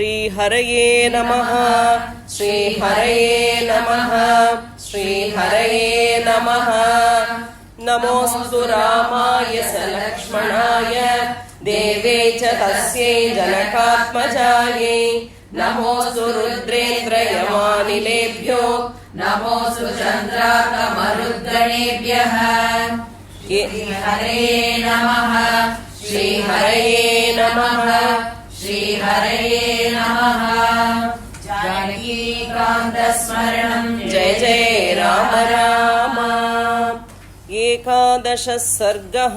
श्रीहरये नमः श्रीहरये नमः श्रीहरये नमः। नमोऽस्तु रामाय सलक्ष्मणाय देवे च तस्यै जनकात्मजायै। नमोऽस्तु रुद्रेन्द्रयमानिलेभ्यो नमोऽस्तु चन्द्रार्कमरुद्गणेभ्यः। श्रीहरये नमः श्रीहरये नमः श्रीहरये नमः। जानकीकान्तस्मरणं जय जय राम राम। एकादशः सर्गः।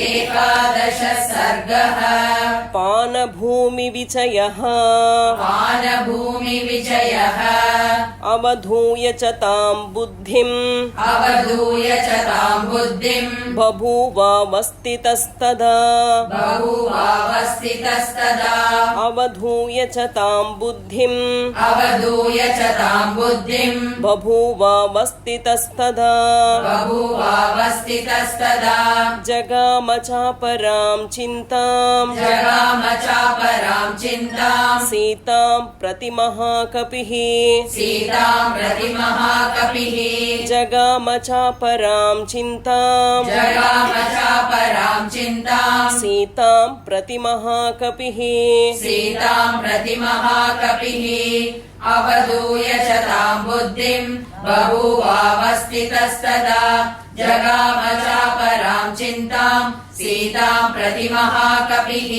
एकादशः सर्गः। पानभूमिविजयः। पानभूमिविजयः। अवधूय च तां बुद्धिम् अवधूय च तां बुद्धिम् बभूवावस्थितस्तदा। बभूवावस्थितस्तदा। अवधूय च तां बुद्धिम् अवधूय च तां बुद्धिम् बभूवावस्थितस्तदा। बभूवावस्थितस्तदा। जगाम चापरां चिन्ताम् जगाम चापरां चिन्ताम् सीतां प्रतिमहाकपिः। सीतां प्रतिमहाकपिः। जगाम चापरां चिन्ताम् जगाम चापरां चिन्ताम् सीतां प्रतिमहाकपिः। सीतां प्रतिमहाकपिः। अवधूय च तां बुद्धिम् बभूवावस्थितस्तदा। जगाम चापरां चिन्ताम् सीतां प्रतिमहाकपिः।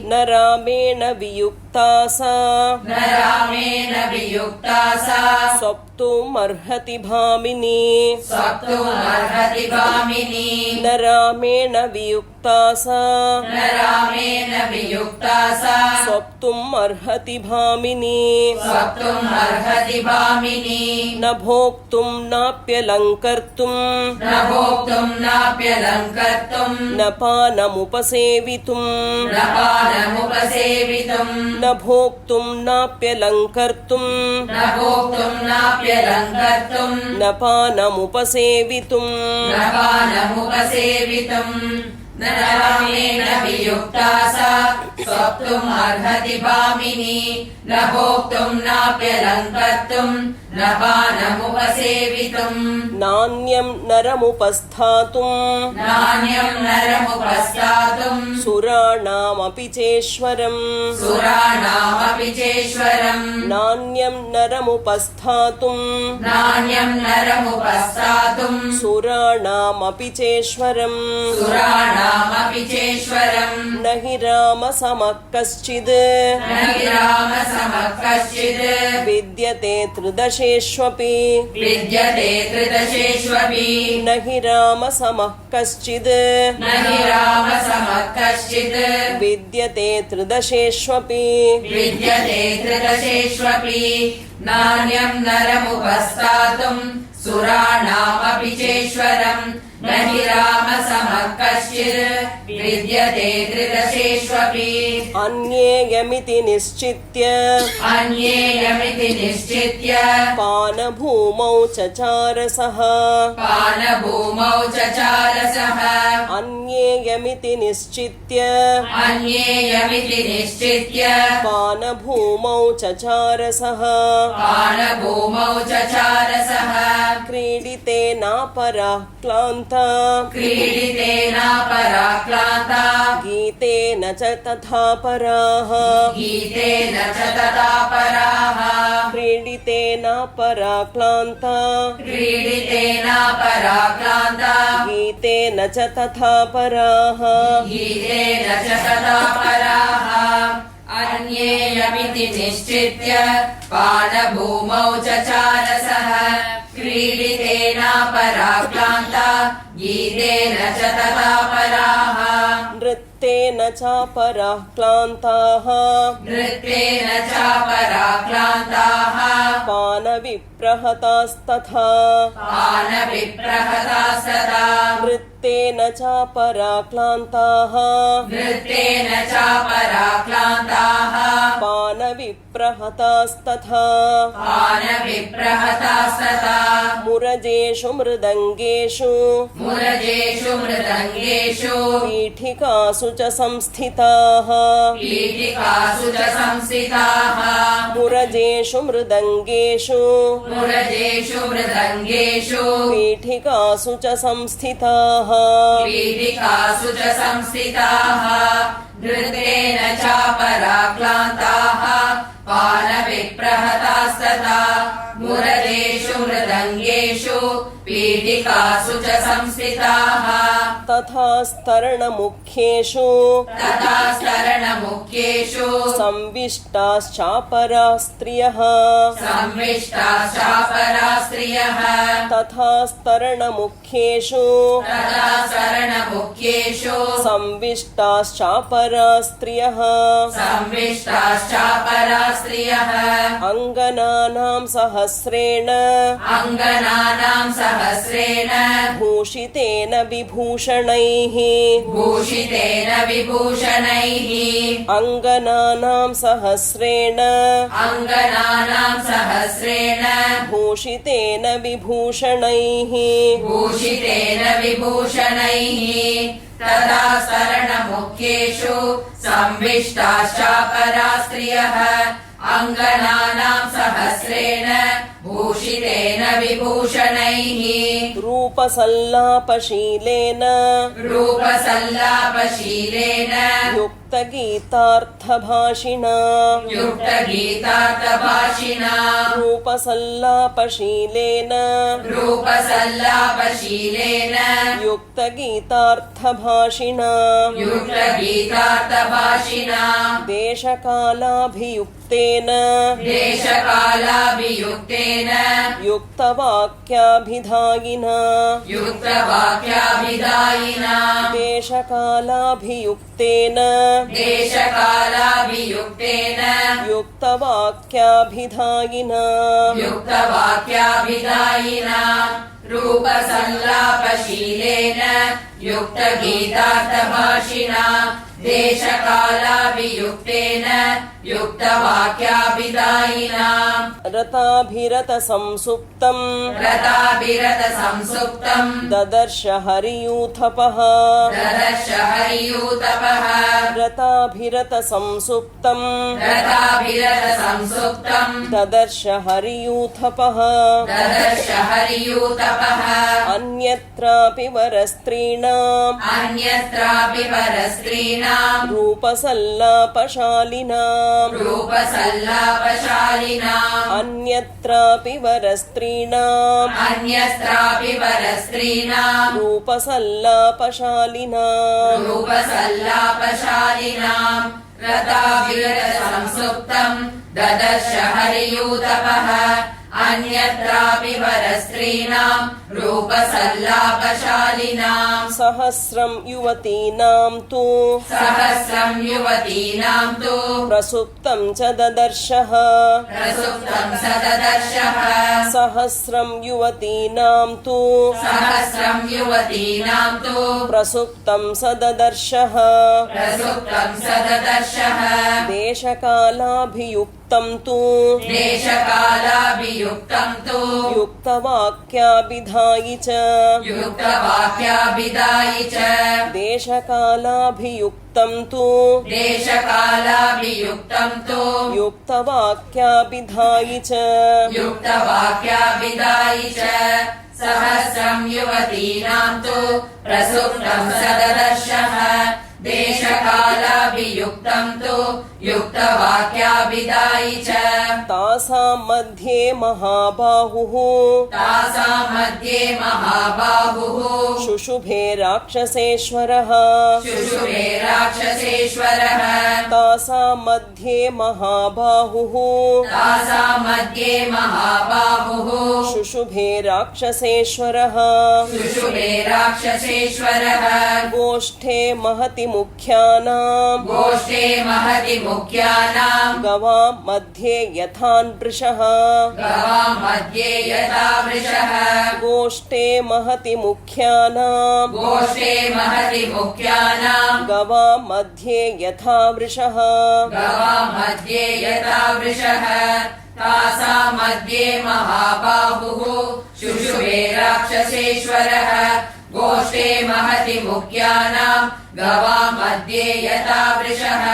न रामेण वियुक्ता सा न रामेण वियुक्ता सा स्वप्तुमर्हति भामिनी। स्वप्तुमर्हति भामिनी। न रामेण वियुक्ता सा न रामेण वियुक्ता सा स्वप्तुमर्हति भामिनी। स्वप्तुमर्हति भामिनी। न भोक्तुं नाप्यलङ्कर्तुम् न भोक्तुं नाप्यलङ्कर्तुम् न पानमुपसेवितुम् न पानमुपसेवितुम् न भोक्तुं नाप्यलङ्कर्तुम् न भोक्तुं नाप्यलङ्कर्तुम् न पानमुपसेवितुम् न पानमुपसेवितुम्। न रामेण वियुक्ता सा स्वप्तुम् अर्हति भामिनी। न भोक्तुं नाप्यलङ्कर्तुम् न पानमुपसेवितुम्। नान्यं नरमुपस्थातुम् नान्यं नरमुपस्थातुम् सुराणामपि चेश्वरम् सुराणामपि चेश्वरम्। नान्यं नरमुपस्थातुम् नान्यं नरमुपस्थातुम् सुराणामपि चेश्वरम् सुराणामपि चेश्वरम्। न हि रामसमः कश्चिद् न हि रामसमः कश्चिद् विद्यते त्रिदशेष्वपि विद्यते त्रिदशेष्वपि। न हि रामसमः कश्चिद् न हि रामसमः कश्चिद् विद्यते त्रिदशेष्वपि विद्यते त्रिदशेष्वपि। नान्यं नरमुपस्थातुम् सुराणामपि चेश्वरम्। न हि रामसमः कश्चिद् विद्यते त्रिदशेष्वपि। अन्येयमिति निश्चित्य अन्येयमिति निश्चित्य पानभूमौ चचारसः। पानभूमौ चचारसः। अन्येयमिति निश्चित्य अन्येयमिति निश्चित्य पानभूमौ चचारसः। पानभूमौ चचारसः। क्रीडितेनापराः क्लान्ता क्रीडितेनापराक्लान्ता गीतेन च तथा पराः। गीतेन च तथा पराः। क्रीडितेनापराक्लान्ता क्रीडितेनापराक्लान्ता गीतेन च तथा पराः। गीतेन च तथा पराः। अन्येयमिति निश्चित्य पानभूमौ चचारसः। क्रीडितेनापराक्लान्ता गीतेन च तथा पराः। नृत्येन चापराः क्लान्ताः नृत्येन चापराक्लान्ताः पानविप्रहतास्तथा। पानविप्रहतास्तथा नृत्येन चापराक्लान्ताः नृत्येन चापराक्लान्ताः पानविप्रहतास्तथा। पानविप्रहतास्तथा पानविप्रहतास्तथा मुरजेषु मृदङ्गेषु मुरजेषु मृदङ्गेषु पीठिकासु च संस्थिताः पीठिकासु च संस्थिताः मुरजेषु मृदङ्गेषु मुरजेषु मृदङ्गेषु पीठिकासु च संस्थिताः पीठिकासु च संस्थिताः नृत्येन चापराक्लान्ताः पानविप्रहतास्तथा मुरजेषु मृदङ्गेषु पीठिकासु च संस्थिताः तथा स्तरणमुख्येषु तथा स्तरणमुख्येषु संविष्टाश्चापरा स्त्रियः संविष्टाश्चापरा स्त्रियः तथा स्तरणमुख्येषु तथा स्तरणमुख्येषु संविष्टाश्चापरा स्त्रियः संविष्टाश्चापरा स्त्रियः अङ्गनानां सहस्रेण अङ्गनानां सहस्रेण भूषितेन विभूषणैः भूषितेन विभूषणैः अङ्गनानां सहस्रेण अङ्गनानां सहस्रेण भूषितेन विभूषणैः भूषितेन विभूषणैः तथा स्तरणमुख्येषु संविष्टाश्चापरा स्त्रियः अङ्गनानां सहस्रेण भूषितेन विभूषणैः रूपसल्लापशीलेन रूपसल्लापशीलेन युक्तगीतार्थभाषिणा युक्तगीतार्थभाषिणा रूपसल्लापशीलेन रूपसल्लापशीलेन युक्तगीतार्थभाषिणा युक्तगीतार्थभाषिणा देशकालाभियुक्तेन देशकालाभियुक्तेन युक्तवाक्याभिधायिना युक्तवाक्याभिधायिना देशकालाभियुक्तेन देशकालाभियुक्तेन युक्तवाक्याभिधायिना युक्तवाक्याभिधायिना रूपसल्लापशीलेन युक्तगीतार्थभाषिणा देशकालाभियुक्तेन युक्तवाक्याभिधायिना रताभिरतसंसुप्तम् रताभिरतसंसुप्तम् ददर्श हरियूथपः ददर्श हरियूथपः रताभिरतसंसुप्तम् रताभिरतसंसुप्तम् ददर्श हरियूथपः ददर्श हरियूथपः अन्यत्रापि वरस्त्रीणाम् अन्यत्रापि परस्त्रीणाम् रूपसल्लापशालिनाम् रूपसल्लापशालिनाम् अन्यत्रापि वरस्त्रीणाम् अन्यत्रापि परस्त्रीणाम् रूपसल्लापशालिनाम् रूपसल्लापशालिनाम् रताभिरतसंसुप्तम् ददर्श हरियूथपः अन्यत्रापि वरस्त्रीणाम् रूपसल्लापशालिनाम् सहस्रं युवतीनां तु सहस्रम् युवतीनाम् तु प्रसुप्तं च ददर्शः प्रसुप्तम् स ददर्शः सहस्रं युवतीनां तु सहस्रम् युवतीनाम् तु प्रसुप्तं स ददर्शः प्रसुप्तम् स ददर्शः देशकालाभियुक्तं तु देशकालाभियुक्तम् तु युक्तवाक्याभिधायि च युक्तवाक्याभिधायि च देशकालाभियुक्तं तु देशकालाभियुक्तम् तु युक्तवाक्याभिधायि च युक्तवाक्याभिधायि च सहस्रम् युवतीनाम् तु प्रसुप्तम् स ददर्शः देशकालाभियुक्तम् तु युक्तवाक्याभिधायि च तासां मध्ये महाबाहुः तासाम् मध्ये महाबाहुः शुशुभे राक्षसेश्वरः शुशुभे राक्षसेश्वरः तासां मध्ये महाबाहुः तासाम् मध्ये महाबाहुः शुशुभे राक्षसेश्वरः शुशुभे राक्षसेश्वरः गोष्ठे महति मुख्यानां गोष्ठे महति मुख्यानाम् गवां मध्ये यथा यथान् वृषः गवां मध्ये यथा वृषः गोष्ठे महति मुख्यानां गोष्ठे महति मुख्यानां गवां मध्ये यथा वृषः गवां मध्ये यथा वृषः तासां मध्ये महाबाहुः शुशुभे राक्षसेश्वरः गोष्ठे महति मुख्यानां गवां मध्ये यथा वृषः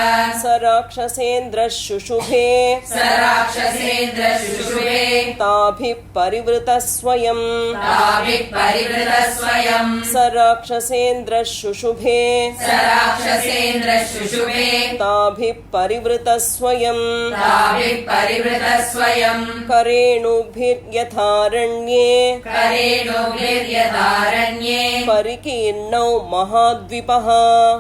स राक्षसेन्द्रः शुशुभे स राक्षसेन्द्र शुशुभे ताभिः परिवृतः स्वयं ताभिः परिवृतः स्वयं स राक्षसेन्द्रः शुशुभे स राक्षसेन्द्र शुशुभे ताभिः परिवृतः स्वयं ताभिः परिवृतः स्वयं करेणुभिर्यथारण्ये करेणुभिर्यथारण्ये परिकीर्णौ महाद्वीपः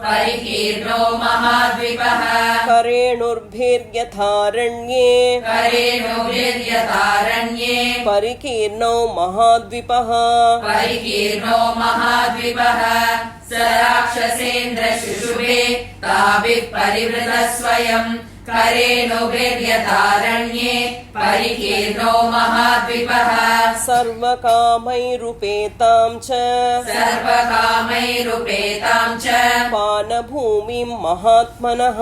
परिकीर्णो महाद्वीपः करेणुर्भिर्यथारण्ये करेणुभिर्यथारण्ये परिकीर्णौ महाद्वीपः परिकीर्णो महाद्वीपः स राक्षसेन्द्र शुशुभे ताभिः परिवृतः स्वयं करेणुभिर्यथारण्ये परिकीर्णो महाद्वीपः सर्वकामैरुपेतां च सर्वकामैरुपेतां च पानभूमिं महात्मनः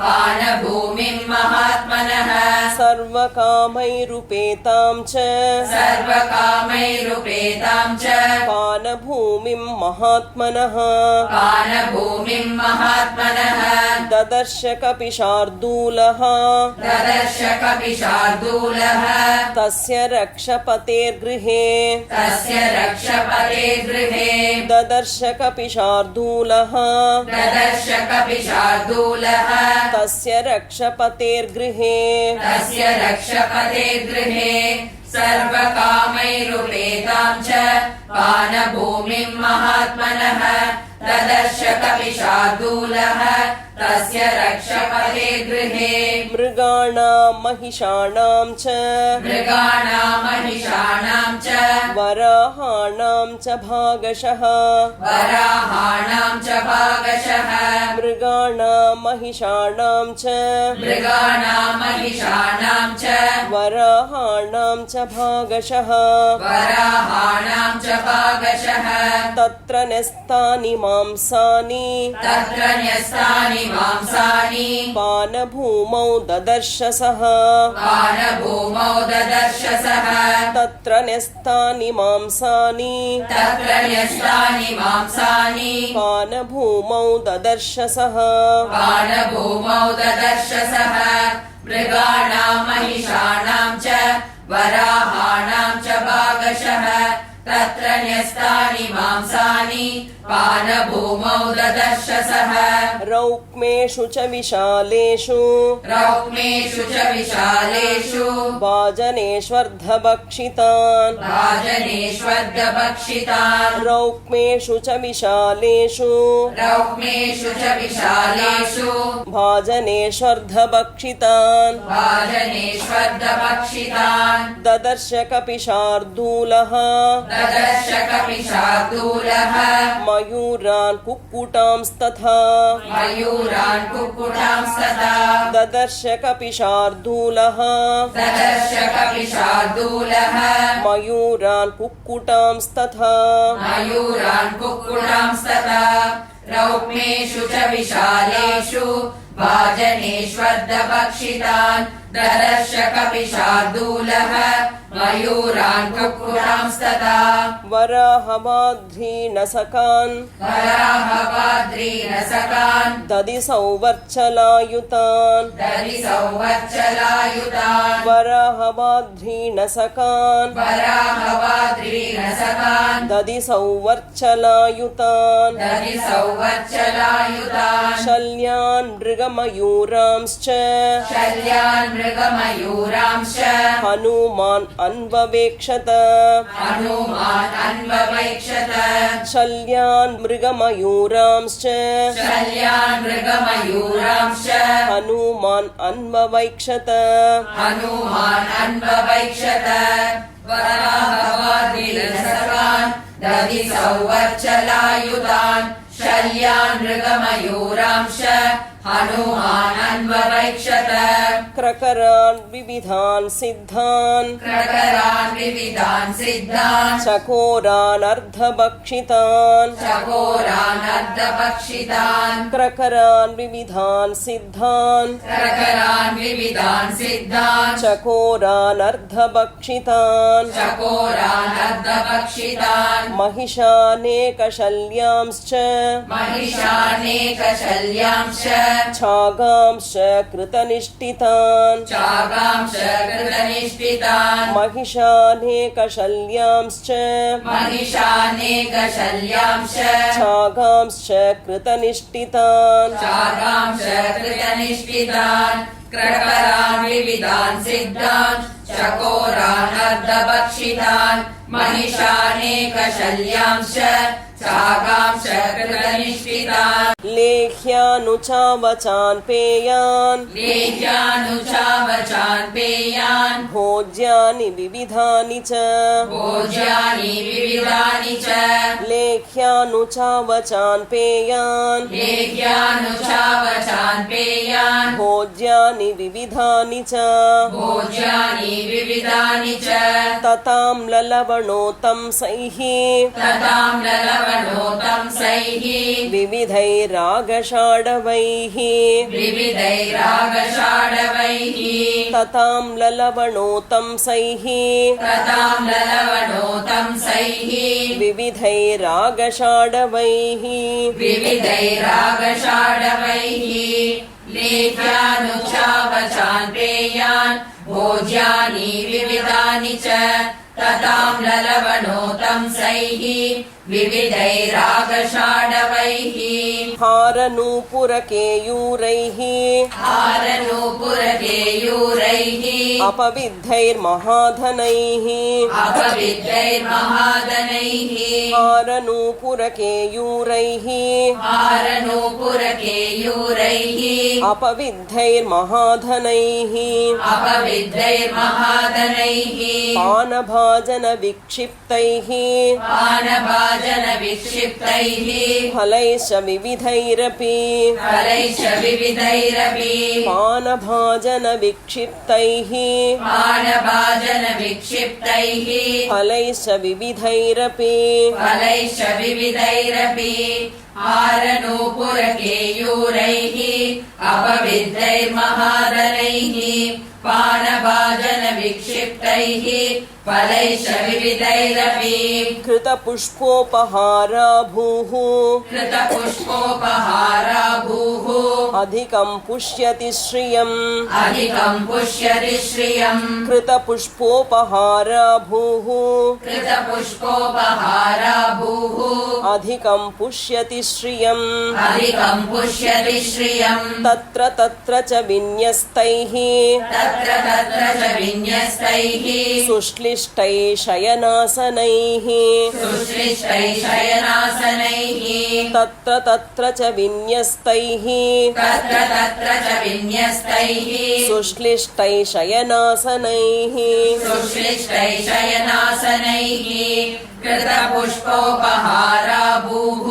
पानभूमिं महात्मनः सर्वकामैरुपेतां च सर्वकामैरुपेतां च पानभूमिं महात्मनः पानभूमिं महात्मनः ददर्श कपिशार्दूलः ददर्श कपिशार्दूलः तस्य रक्षपतेर्गृहे तस्य रक्षपते गृहे ददर्श कपिशार्दूलः ददर्श कपिशार्दूलः तस्य रक्षपतेर्गृहे तस्य रक्षपते गृहे सर्वकामैरुपेतां च पानभूमिं महात्मनः ददर्श कपिशार्दूलः तस्य रक्षपते गृहे मृगाणां महिषाणां च मृगाणां महिषाणां च वराहाणां च भागशः वराहाणां च भागशः मृगाणां महिषाणां च मृगाणां महिषाणां च वराहाणां च भागशः वराहाणां च भागशः तत्र न्यस्तानि मांसानि तत्र न्यस्तानि मांसानि पानभूमौ ददर्श सः पानभूमौ ददर्श सः तत्र न्यस्तानि मांसानि तत्र न्यस्तानि मांसानि पानभूमौ ददर्श सः पानभूमौ ददर्श सः मृगाणां महिषाणां च वराहाणां च भागशः तत्र न्यस्तानि मांसानि पानभूमौ ददर्श सः रौक्मेषु च विशालेषु रौक्मेषु च विशालेषु भाजनेष्वर्धभक्षितान् भाजनेष्वर्गभक्षितान् रौक्मेषु च विशालेषु रौक्मेषु च विशालेषु भाजनेष्वर्धभक्षितान् भाजनेष्वर्गभक्षितान् ददर्श कपिशार्दूलः ददर्श कपिशार्दूलः मयूरान् कुक्कुटांस्तथा मयूरान् कुक्कुटांस्तथा ददर्श कपिशार्दूलः ददर्श कपिशार्दूलः मयूरान् कुक्कुटांस्तथा मयूरान् कुक्कुटांस्तथा रौक्मेषु च विशालेषु भाजनेष्वर्धभक्षितान् ददर्श कपिशार्दूलः मयूरान् कुक्कुटांस्तथा वराहमाध्रीनसकान् वराहवाद्रीनसकान् ददिसौवर्चलायुतान् ददिसौवर्चलायुतान् वराहमाध्रीनसकान् वराहवाद्रीनसकान् ददिसौवर्चलायुतान् ददिसौवर्चलायुतान् शल्यान् मृगमयूरांश्च शल्यान् मृगमयूरांश्च हनुमान् अन्ववेक्षत हनुमान् अन्ववैक्षत शल्यान् मृगमयूरांश्च शल्यान् मृगमयूरांश्च हनुमान् अन्ववैक्षत हनुमान् अन्ववैक्षत वराहवाद्रीनसकान् ददिसौवर्चलायुतान् शल्यान् मृगमयूरांश्च हनुमान् अन्ववैक्षत क्रकरान् विविधान् सिद्धान् क्रकरान् विविधान् सिद्धान् चकोरान् अर्धभक्षितान् चकोरान् अर्धभक्षितान् क्रकरान् विविधान् सिद्धान् क्रकरान् विविधान् सिद्धान् चकोरान् अर्धभक्षितान् चकोरान् अर्धभक्षितान् महिषानेकशल्यांश्च महिषानेकशल्यांश्च छागांश्च कृतनिष्ठितान् चागांश्च कृतनिष्ठितान् महिषानेकशल्यांश्च महिषानेकशल्यांश्च छागांश्च कृतनिष्ठितान् चागांश्च कृतनिष्ठितान् क्रकरान् विविधान् सिद्धान् चकोरान् अर्धभक्षितान् महिषानेकशल्यांश्च चागांश्च कृतनिष्ठितान् लेह्यानुचावचान् पेयान् लेह्यानुचावचान् पेयान् भोज्यानि विविधानि च भोज्यानि विविधानि च लेह्यानुचावचान् पेयान् लेह्यानुचावचान् पेयान् भोज्यानि विविधानि च भोज्यानि विविधानि च तताम्ललवणोत्तंसैः तताम्ललवणोत्तंसैः विविधैरागषाढवैः विविधैरागषाढवैः तताम्ललवणोत्तंसैः तताम्ललवणोत्तंसैः विविधैरागषाढवैः विविधैरागषाढवैः लेह्यानुचावचान् पेयान् भोज्यानि विविधानि च तताम्ललवणोत्तंसैः विविधैरागषाढवैः हारनूपुरकेयूरैः हारनूपुरकेयूरैः अपविद्धैर्महाधनैः अपविद्धैर्महाधनैः हारनूपुरकेयूरैः हारनूपुरकेयूरैः अपविद्धैर्महाधनैः अपविद्धैर्महाधनैः पानभाजनविक्षिप्तैः पानभाजनविक्षिप्तैः फलैश्च विविधैरपि फलैश्च विविधैरपि पानभाजनविक्षिप्तैः पानभाजनविक्षिप्तैः फलैश्च विविधैरपि फलैश्च विविधैरपि हारनूपुरकेयूरैः अपविद्धैर्महाधनैः पानभाजनविक्षिप्तैः फलैश्च विविधैरपि कृतपुष्पोपहारा भूः कृतपुष्पोपहारा भूः अधिकं पुष्यति श्रियम् अधिकं पुष्यति श्रियम् कृतपुष्पोपहारा भूः कृतपुष्पोपहारा भूः अधिकं पुष्यति श्रियम् अधिकं पुष्यति श्रियम् तत्र तत्र च विन्यस्तैः तत्र तत्र च विन्यस्तैः सुश्लिष्टैः शयनासनैः सुश्लिष्टैः शयनासनैः तत्र तत्र च विन्यस्तैः तत्र तत्र च विन्यस्तैः सुश्लिष्टैः शयनासनैः सुश्लिष्टैः शयनासनैः कृतपुष्पोपहारा भूः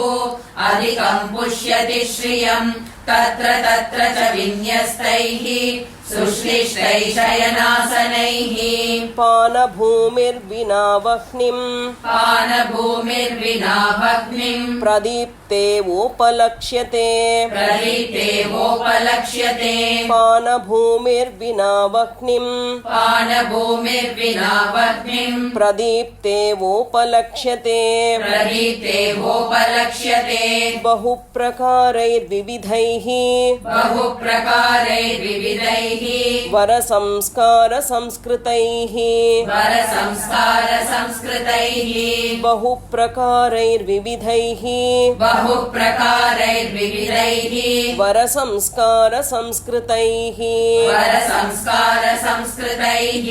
अधिकं पुष्यति श्रियम् तत्र तत्र च विन्यस्तैः सुश्लिष्टैः शयनासनैः पानभूमिर्विना वह्निम् पानभूमिर्विना भग्निम् प्रदीप्तेवोपलक्ष्यते प्रदीप्तेवोपलक्ष्यते पानभूमिर्विना वह्निम् पानभूमिर्विना भग्निम् प्रदीप्तेवोपलक्ष्यते प्रदीप्तेवोपलक्ष्यते बहुप्रकारैर्विविधैः बहुप्रकारैर्विविधैः वरसंस्कारसंस्कृतैः वरसंस्कारसंस्कृतैः बहुप्रकारैर्विविधैः बहुप्रकारैर्विविधैः वरसंस्कारसंस्कृतैः वरसंस्कारसंस्कृतैः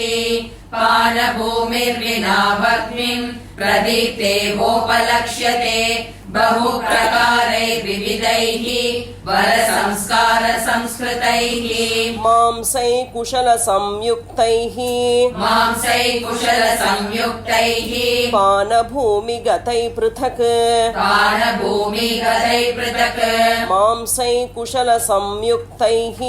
पानभूमिर्विना भग्निम् प्रदीप्तेवोपलक्ष्यते बहुप्रकारैर्विविधैः वरसंस्कारसंस्कृतैः मांसैकुशलसंयुक्तैः मांसैकुशलसंयुक्तैः पानभूमिगतै पृथक् पानभूमिगतै पृथक् मांसैकुशलसंयुक्तैः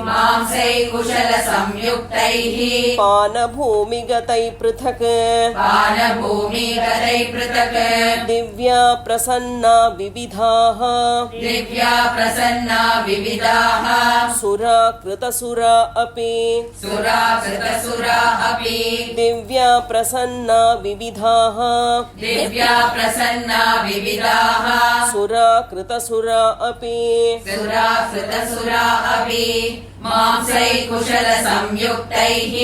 मांसैकुशलसंयुक्तैः पानभूमिगतै पृथक् पानभूमिगतै पृथक् दिव्या प्रसन्ना विविधाः दिव्या प्रसन्ना विविधाः सुरा कृतसुरा अपि सुरा कृतसुरा अपि दिव्या प्रसन्ना विविधाः दिव्या प्रसन्ना विविधाः सुरा कृतसुरा अपि सुरा कृतसुरा अपि मांसैकुशलसंयुक्तैः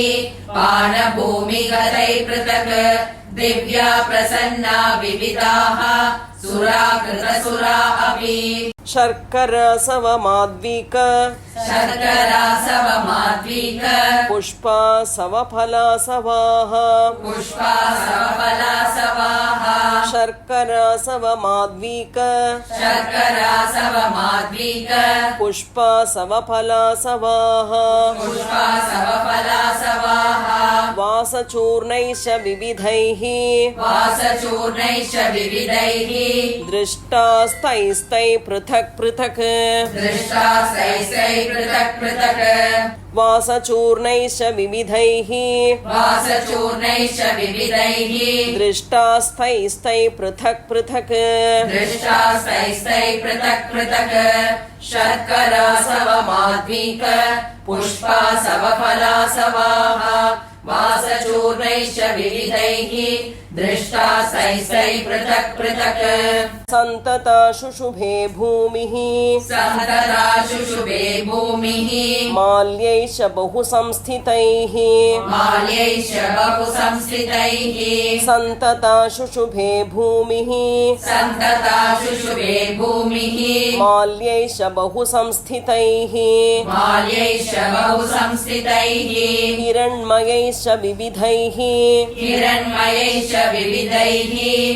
पानभूमिगतै पृथक् दिव्या प्रसन्ना विविधाः सुरा कृतसुरा अपि शर्करसवमाद्विक शर्करासवमाद्विक पुष्पासवफलासवाः पुष्पासवफलासवाः शर्करसवमाद्विक शर्करासवमाद्विक पुष्पासवफलासवाः पुष्पासवफलासवाः वासचूर्णैश्च विविधैः वासचूर्णैश्च विविधैः दृष्टास्तैस्तै पृथक् पृथक् दृष्टास्तैस्तै पृथक् पृथक् वासचूर्णैश्च विविधैः वासचूर्णैश्च विविधैः दृष्टास्तैस्तै पृथक् पृथक् दृष्टास्तैस्तै पृथक् पृथक् शर्करासवमाद्विक पुष्पासवफलासवाः वासचूर्णैश्च विविधैः दृष्टास्तैस्तै पृथक् पृथक् सन्तता शुशुभे भूमिः सन्तता शुशुभे भूमिः माल्यैश्च बहुसंस्थितैः माल्यैश्च बहुसंस्थितैः सन्तता शुशुभे भूमिः सन्तता शुशुभे भूमिः माल्यैश्च बहुसंस्थितैः माल्यैश्च बहुसंस्थितैः हिरण्मयैश्च विविधैः हिरण्मयैश्च विविधैः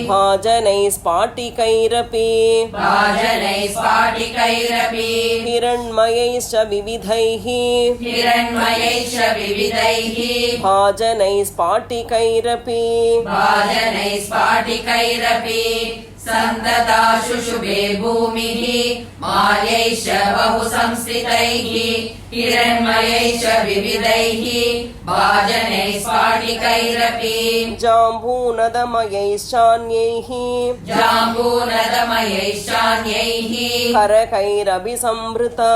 भाजनैस्फाटिकैरपि भाजनैस्फाटिकैरपि हिरण्मयैश्च विविधैः हिरण्मयैश्च विविधैः भाजनैस्फाटिकैरपि भाजनैस्फाटिकैरपि सन्तता शुशुभे भूमिः माल्यैश्च बहुसंस्थितैः हिरण्मयैश्च विविधैः भाजनैस्फाटिकैरपि जाम्बूनदमयैश्चान्यैः जाम्बूनदमयैश्चान्यैः करकैरभिसंवृता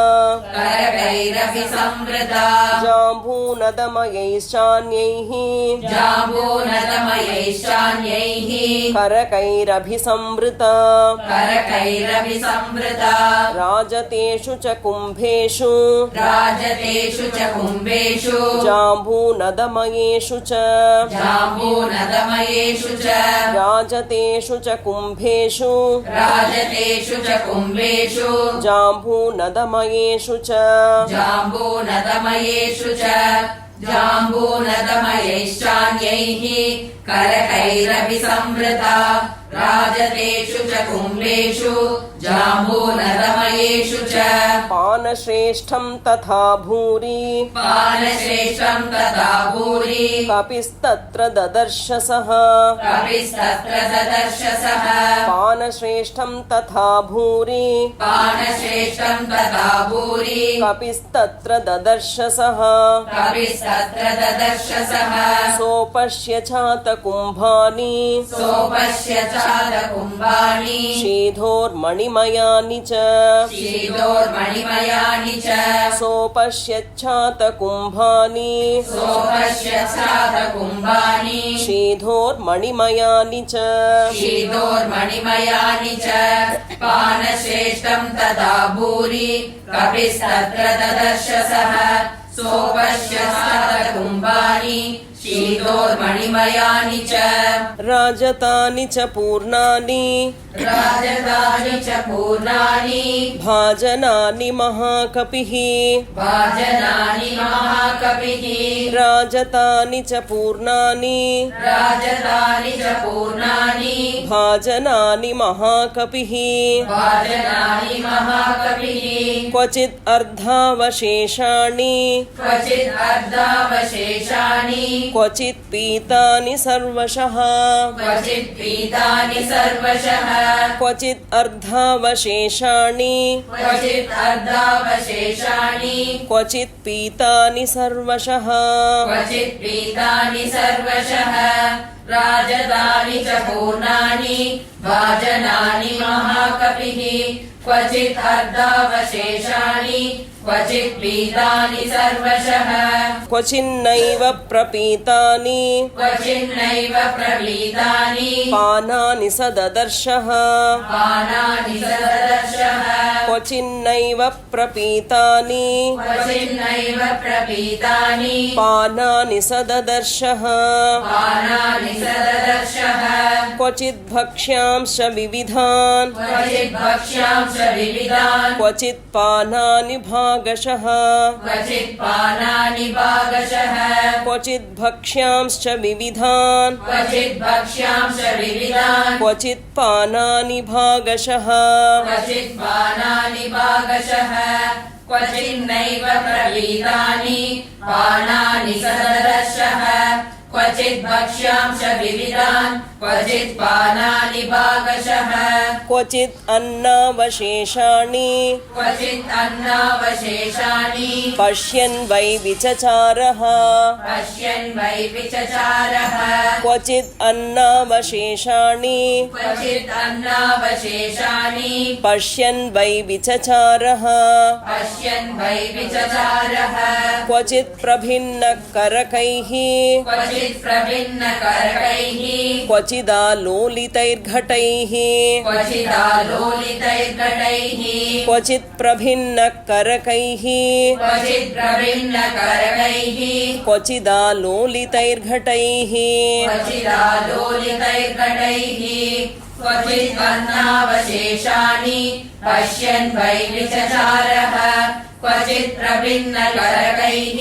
करकैरभिसंवृता जाम्बूनदमयैश्चान्यैः जाम्बूनदमयैश्चान्यैः करकैरभिसंवृता करकैरभिसंवृता राजतेषु च कुम्भेषु राजतेषु च कुम्भेषु जाम्बूनदमयेषु च जाम्बूनदमयेषु च राजतेषु च कुम्भेषु राजतेषु च कुम्भेषु जाम्बूनदमयेषु च जाम्बूनदमयेषु च जाम्बूनदमयैश्चान्यैः करकैरभिसंवृता राजतेषु च कुम्भेषु जाम्बूनदमयेषु च पानश्रेष्ठं तथा भूरि पानश्रेष्ठं तथा भूरि कपिस्तत्र ददर्श सः कपिस्तत्र ददर्श सः पानश्रेष्ठं तथा भूरि पानश्रेष्ठं तथा भूरि कपिस्तत्र ददर्श सः कपिस्तत्र ददर्श सः सोपश्य चातकुम्भानि सोपश्य चातकुम्भानि शीधोर्मणिमयानि च शीतोर्मणिमयानि च सोपश्यच्चातकुम्भानि सोपश्य चातकुम्भानि शीधोर्मणिमयानि च शीतोर्मणिमयानि च पानश्रेष्ठं तथा भूरि कपिस्तत्र ददर्श सः सोपश्य चातकुम्भानि शीतोर्मणिमयानि विधोर्मणिमयानि च राजतानि च पूर्णानि राजतानि च पूर्णानि भाजनानि महाकपिः भाजनानि महाकविः राजतानि च पूर्णानि राजतानि च पूर्णानि भाजनानि महाकपिः भाजनानि महाकविः क्वचित् अर्धावशेषाणि क्वचित् अर्धावशेषाणि क्वचित् पीतानि सर्वशः क्वचित् पीतानि सर्वशः क्वचित् अर्धावशेषाणि क्वचित् अर्धावशेषाणि क्वचित् पीतानि सर्वशः क्वचित् पीतानि सर्वशः राजतानि च पूर्णानि भाजनानि महाकविः क्वचित् अर्धावशेषाणि क्वचित् पीतानि सर्वशः क्वचिन्नैव प्रपीतानि क्वचिन्नैव प्रपीतानि पानानि सददर्शः पानानि सदर्शः क्वचिन्नैव प्रपीतानि क्वचिन्नैव प्रपीतानि पानानि सददर्शः पानानि सदर्शः क्वचित् भक्ष्यांश विविधान् क्वचित् भक्ष्यांश विविधान् क्वचित् पानानि भागशः क्वचित् पानानि भागशः क्वचित् भक्ष्यांश्च विविधान् क्वचित् भक्ष्यांश विविधान् क्वचित् पानानि भागशः क्वचित् पानानि भागशः क्वचिन्नैव प्रपीतानि पानानि सदर्शः क्वचित् भक्ष्यांश विविधान् क्वचित् पानानि भागशः क्वचित् अन्नावशेषाणि क्वचित् अन्नावशेषानि पश्यन् वै विचचारः पश्यन् वै विचचारः क्वचित् अन्नावशेषाणि क्वचित् अन्नावशेषानि पश्यन् वै विचचारः पश्यन् वै विचचारः क्वचित् प्रभिन्नकरकैः क्वचित् प्रभिन्नकरकैः क्वचिदालोलितैर्घटैः क्वचिदालोलितैर्घटैः क्वचित् प्रभिन्नकरकैः क्वचित् प्रभिन्नकरकैः क्वचिदालोलितैर्घटैः क्वचिदालोलितैर्घटैः क्वचित् अन्नावशेषानि पश्यन् वै विचचारः क्वचित् प्रभिन्नकरकैः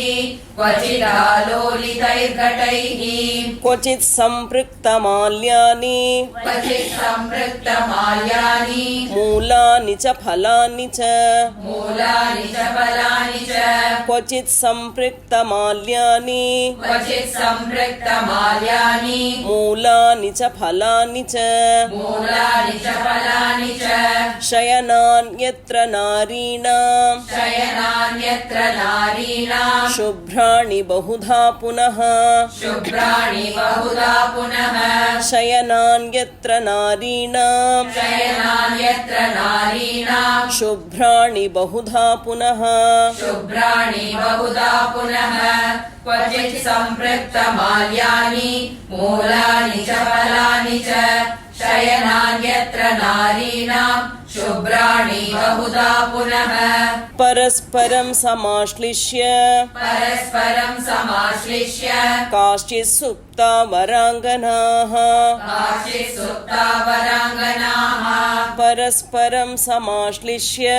क्वचिदालोलितैर्घटैः क्वचित् सम्पृक्तमाल्यानि क्वचित् सम्पृक्तमाल्यानि मूलानि च फलानि च मूलानि च फलानि च क्वचित् सम्पृक्तमाल्यानि क्वचित् सम्पृक्तमाल्यानि मूलानि च फलानि च मूलानि च फलानि च शयनान्यत्र नारीणां शयनान्यत्र नारीणां शुभ्राणि बहुधा पुनः शुभ्राणि बहुधा पुनः शयनान्यत्र नारीणां शयनान्यत्र नारीणां शुभ्राणि बहुधा पुनः शुभ्राणि बहुधा पुनः क्वचित् सम्पृक्तमाल्यानि मूलानि च फलानि च शयनान्यत्र नारीणां शुभ्राणि बहुधा पुनः परस्परं समाश्लिष्य परस्परं समाश्लिष्य काश्चित् सुप्ता वराङ्गनाः काचित् सुप्ता वराङ्गनाः परस्परं समाश्लिष्य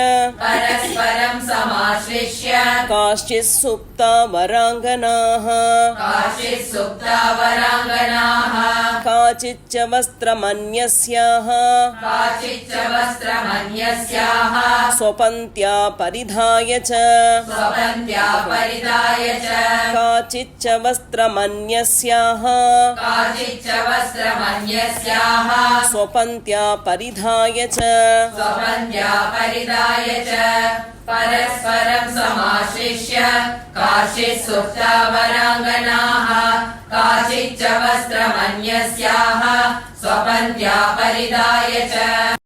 परस्परं समाश्लिष्य काश्चित् सुप्ता वराङ्गनाः काचित् सुप्ता वराङ्गनाः काचिच्च वस्त्रमन्यस्याः काचिच्च वस्त्रमन्यस्याः स्वपन्त्या परिधाय च स्वपन्त्या परिधाय च काचिच्च वस्त्रमन्यस्याः काचिच्च वस्त्रमन्यस्याः स्वपन्त्या परिधाय च स्वपन्त्या परिधाय च परस्परं समाश्लिष्य काचित् सुप्ता वराङ्गनाः काचिच्च वस्त्रमन्यस्याः स्वपन्त्या परिधाय च